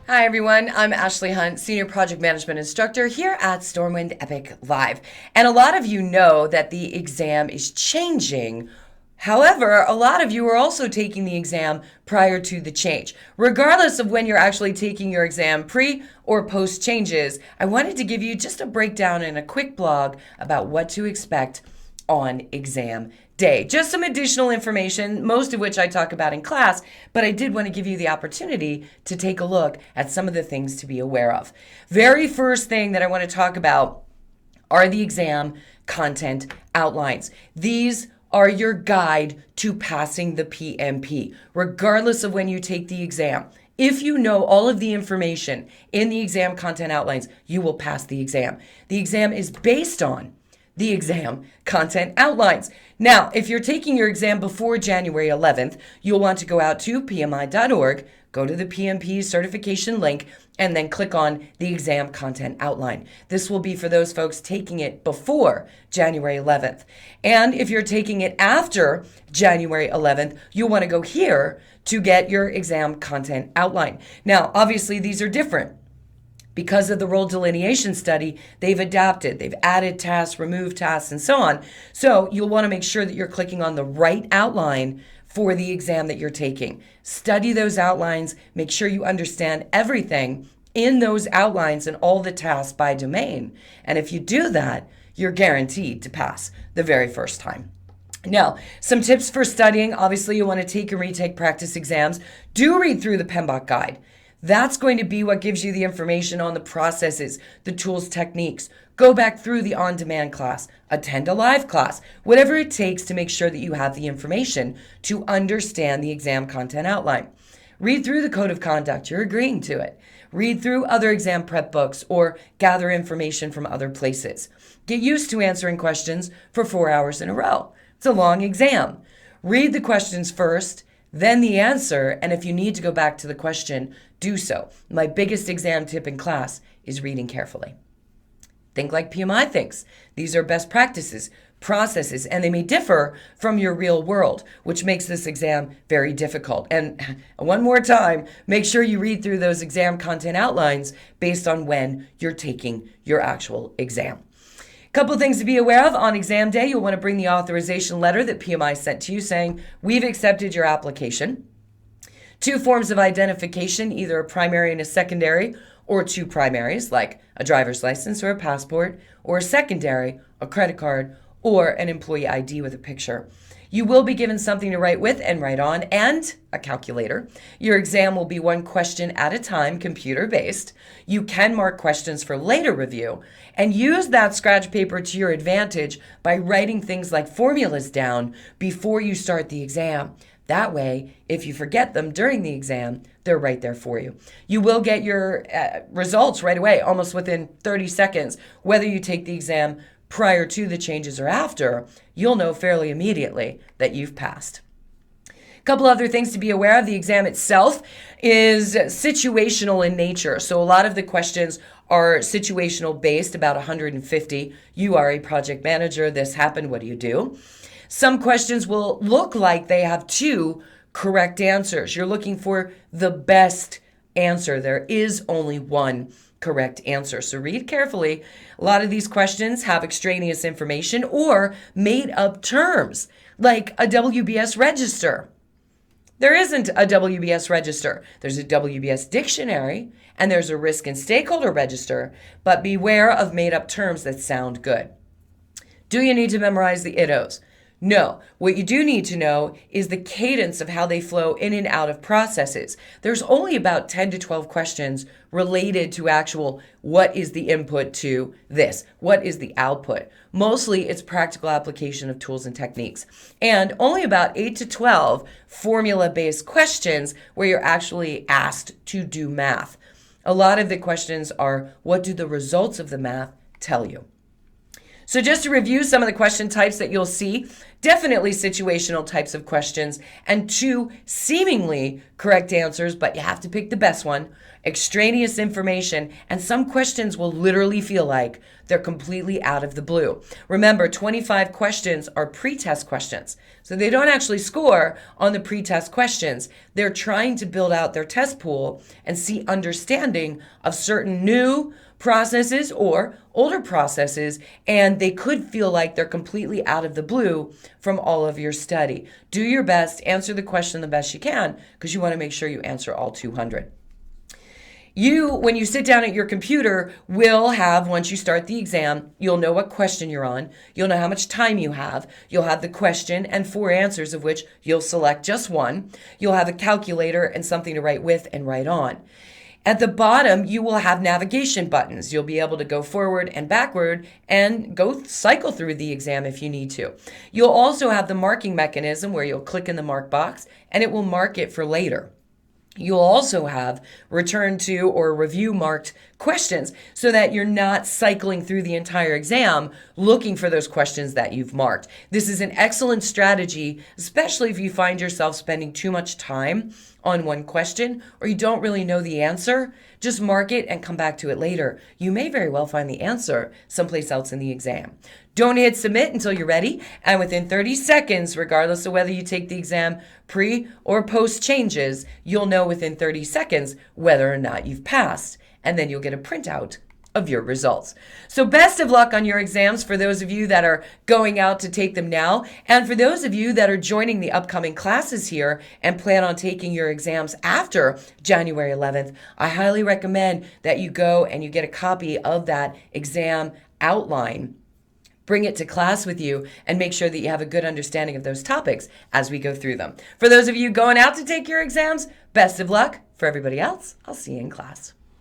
Hi everyone, I'm Ashley Hunt, Senior Project Management Instructor here at Stormwind Epic Live. And a lot of you know that the exam is changing. However, a lot of you are also taking the exam prior to the change. Regardless of when you're actually taking your exam, pre or post changes, I wanted to give you just a breakdown and a quick blog about what to expect on exam day. Just some additional information, most of which I talk about in class, but I did want to give you the opportunity to take a look at some of the things to be aware of. Very first thing that I want to talk about are the exam content outlines. These are your guide to passing the PMP, regardless of when you take the exam. If you know all of the information in the exam content outlines, you will pass the exam. The exam is based on the exam content outlines. Now, if you're taking your exam before January 11th, you'll want to go out to pmi.org, go to the PMP certification link, and then click on the exam content outline. This will be for those folks taking it before January 11th. And if you're taking it after January 11th, you'll want to go here to get your exam content outline. Now, obviously, these are different. Because of the role delineation study, they've adapted, they've added tasks, removed tasks, and so on. So you'll want to make sure that you're clicking on the right outline for the exam that you're taking. Study those outlines, make sure you understand everything in those outlines and all the tasks by domain. And if you do that, you're guaranteed to pass the very first time. Now, some tips for studying. Obviously, you want to take and retake practice exams. Do read through the PMBOK guide. That's going to be what gives you the information on the processes, the tools, techniques. Go back through the on-demand class, attend a live class, whatever it takes to make sure that you have the information to understand the exam content outline. Read through the code of conduct. You're agreeing to it. Read through other exam prep books or gather information from other places. Get used to answering questions for 4 hours in a row. It's a long exam. Read the questions first, then the answer, and if you need to go back to the question, do so. My biggest exam tip in class is reading carefully. Think like PMI thinks. These are best practices, processes, and they may differ from your real world, which makes this exam very difficult. And one more time, make sure you read through those exam content outlines based on when you're taking your actual exam. Couple things to be aware of on exam day. You'll want to bring the authorization letter that PMI sent to you saying, we've accepted your application. 2 forms of identification, either a primary and a secondary, or 2 primaries, like a driver's license or a passport, or a secondary, a credit card, or an employee ID with a picture. You will be given something to write with and write on, and a calculator. Your exam will be 1 question at a time, computer-based. You can mark questions for later review, and use that scratch paper to your advantage by writing things like formulas down before you start the exam. That way, if you forget them during the exam, they're right there for you. You will get your results right away, almost within 30 seconds, whether you take the exam prior to the changes or after. You'll know fairly immediately that you've passed. A couple other things to be aware of. The exam itself is situational in nature. So a lot of the questions are situational based, about 150. You are a project manager. This happened. What do you do? Some questions will look like they have 2 correct answers. You're looking for the best answer. There is only 1 correct answer. So read carefully. A lot of these questions have extraneous information or made up terms, like a WBS register. There isn't a WBS register. There's a WBS dictionary and there's a risk and stakeholder register, but beware of made up terms that sound good. Do you need to memorize the IDOs? No. What you do need to know is the cadence of how they flow in and out of processes. There's only about 10 to 12 questions related to actual what is the input to this? What is the output? Mostly it's practical application of tools and techniques. And only about 8 to 12 formula-based questions where you're actually asked to do math. A lot of the questions are, what do the results of the math tell you? So just to review some of the question types that you'll see, definitely situational types of questions, and 2 seemingly correct answers, but you have to pick the best one, extraneous information, and some questions will literally feel like they're completely out of the blue. Remember, 25 questions are pre-test questions, so they don't actually score on the pre-test questions. They're trying to build out their test pool and see understanding of certain new processes or older processes, and they could feel like they're completely out of the blue from all of your study. Do your best, answer the question the best you can, because you want to make sure you answer all 200. You, when you sit down at your computer, will have, once you start the exam, you'll know what question you're on. You'll know how much time you have. You'll have the question and 4 answers, of which you'll select just one. You'll have a calculator and something to write with and write on. At the bottom, you will have navigation buttons. You'll be able to go forward and backward and go cycle through the exam if you need to. You'll also have the marking mechanism where you'll click in the mark box and it will mark it for later. You'll also have return to or review marked questions so that you're not cycling through the entire exam looking for those questions that you've marked. This is an excellent strategy, especially if you find yourself spending too much time on one question or you don't really know the answer. Just mark it and come back to it later. You may very well find the answer someplace else in the exam. Don't hit submit until you're ready, and within 30 seconds, regardless of whether you take the exam pre or post changes, you'll know within 30 seconds whether or not you've passed, and then you'll get a printout of your results. So best of luck on your exams for those of you that are going out to take them now, and for those of you that are joining the upcoming classes here and plan on taking your exams after January 11th, I highly recommend that you go and you get a copy of that exam outline. Bring it to class with you and make sure that you have a good understanding of those topics as we go through them. For those of you going out to take your exams, best of luck. For everybody else, I'll see you in class.